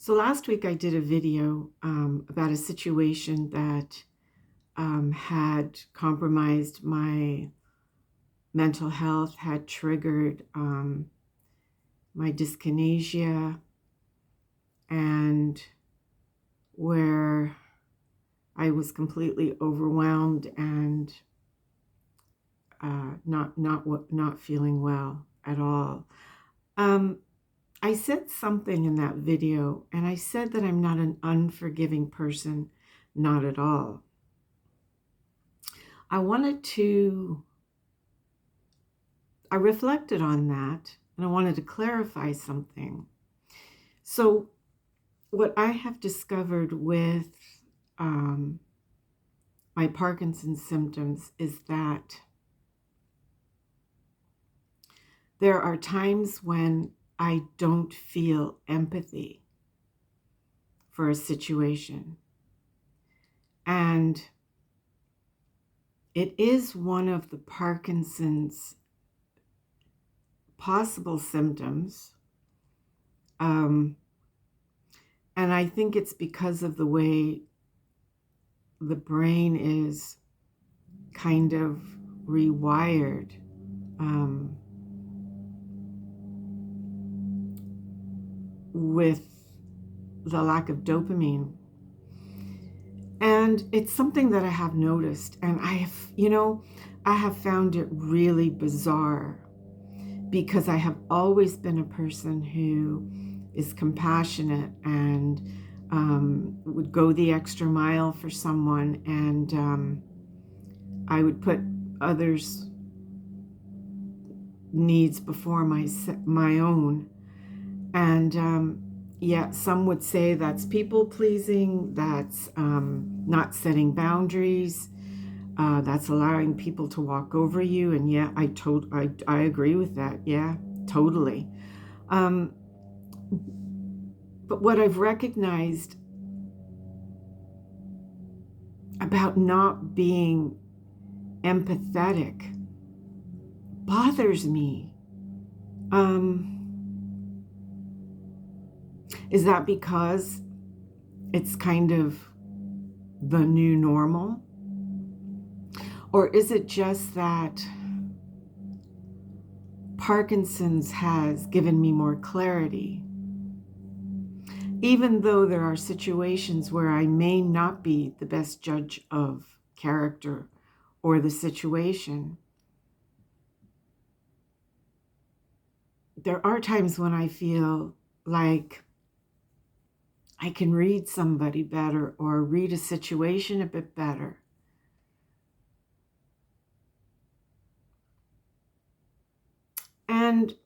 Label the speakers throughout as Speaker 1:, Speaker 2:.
Speaker 1: So last week I did a video about a situation that had compromised my mental health, had triggered my dyskinesia, and where I was completely overwhelmed and not feeling well at all. Um, I said something in that video, and I said that I'm not an unforgiving person, not at all. I reflected on that, and I wanted to clarify something. So, what I have discovered with my Parkinson's symptoms is that there are times when I don't feel empathy for a situation. And it is one of the Parkinson's possible symptoms. And I think it's because of the way the brain is kind of rewired. With the lack of dopamine. And it's something that I have noticed, and I have found it really bizarre because I have always been a person who is compassionate and would go the extra mile for someone, and I would put others' needs before my own. And yeah, some would say that's people pleasing, that's not setting boundaries, that's allowing people to walk over you. And yeah, I agree with that. Yeah, totally. But what I've recognized about not being empathetic bothers me. Is that because it's kind of the new normal? Or is it just that Parkinson's has given me more clarity? Even though there are situations where I may not be the best judge of character or the situation, there are times when I feel like I can read somebody better or read a situation a bit better. And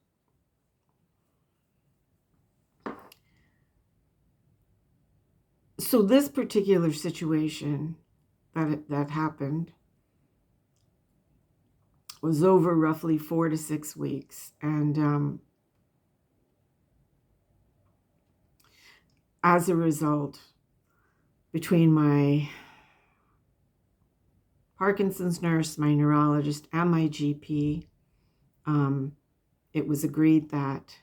Speaker 1: so this particular situation that happened was over roughly 4 to 6 weeks. And as a result, between my Parkinson's nurse, my neurologist, and my GP, it was agreed that,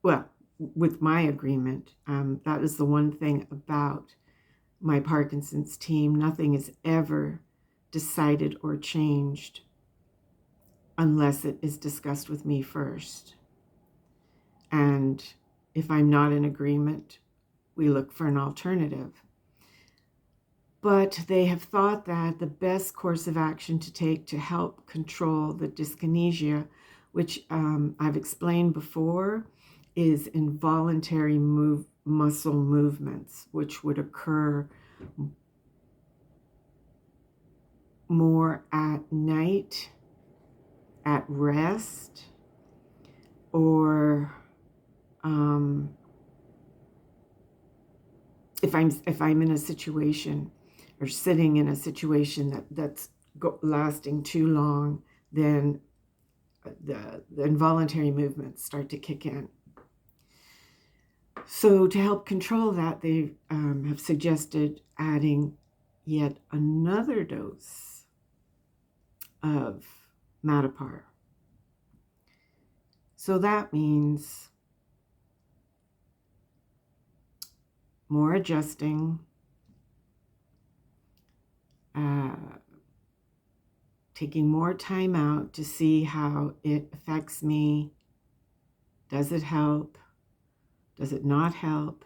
Speaker 1: well, with my agreement, that is the one thing about my Parkinson's team. Nothing is ever decided or changed unless it is discussed with me first. And if I'm not in agreement, we look for an alternative. But they have thought that the best course of action to take to help control the dyskinesia, which I've explained before, is involuntary muscle movements, which would occur more at night, at rest, or if I'm in a situation or sitting in a situation that's lasting too long, then the involuntary movements start to kick in. So to help control that, they have suggested adding yet another dose of Matapar. So that means more adjusting, taking more time out to see how it affects me. Does it help? Does it not help?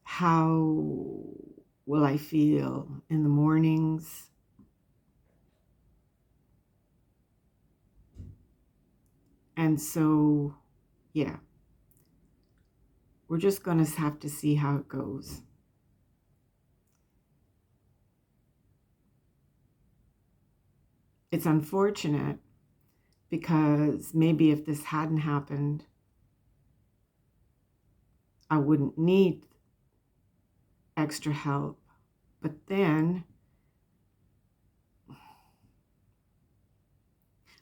Speaker 1: How will I feel in the mornings? And so, yeah, we're just going to have to see how it goes. It's unfortunate because maybe if this hadn't happened, I wouldn't need extra help. But then,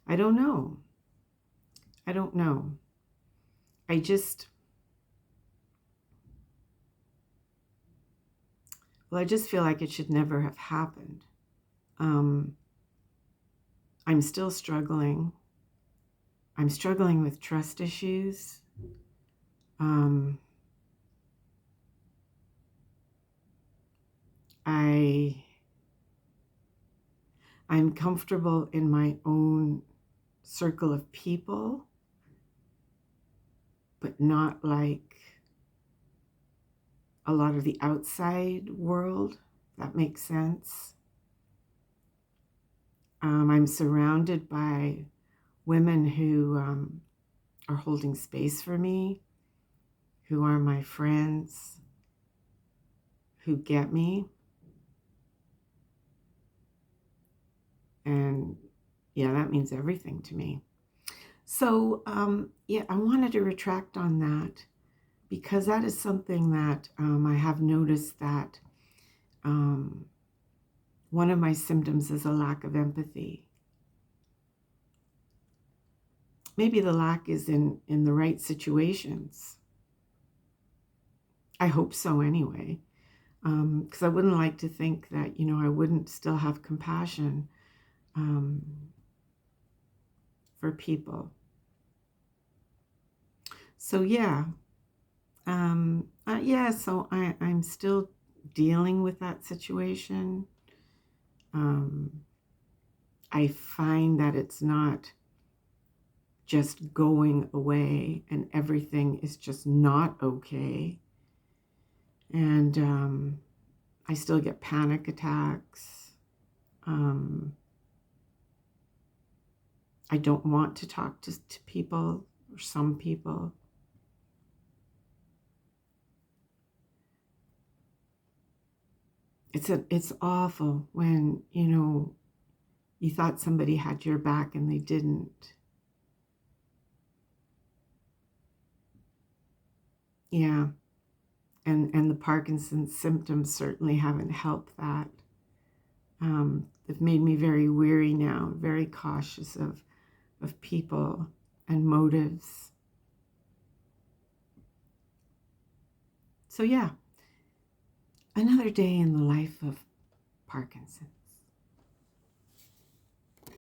Speaker 1: I don't know. I don't know. I just feel like it should never have happened. I'm still struggling. I'm struggling with trust issues. I'm comfortable in my own circle of people, but not like a lot of the outside world, if that makes sense. I'm surrounded by women who are holding space for me, who are my friends, who get me. And yeah, that means everything to me. So yeah, I wanted to retract on that because that is something that I have noticed that one of my symptoms is a lack of empathy. Maybe the lack is in the right situations. I hope so anyway, because I wouldn't like to think that, I wouldn't still have compassion for people. So yeah, so I'm still dealing with that situation. I find that it's not just going away and everything is just not okay. And I still get panic attacks. I don't want to talk to people or some people. It's awful when, you thought somebody had your back and they didn't. Yeah. And the Parkinson's symptoms certainly haven't helped that. They've made me very weary now, very cautious of people and motives. So yeah, another day in the life of Parkinson.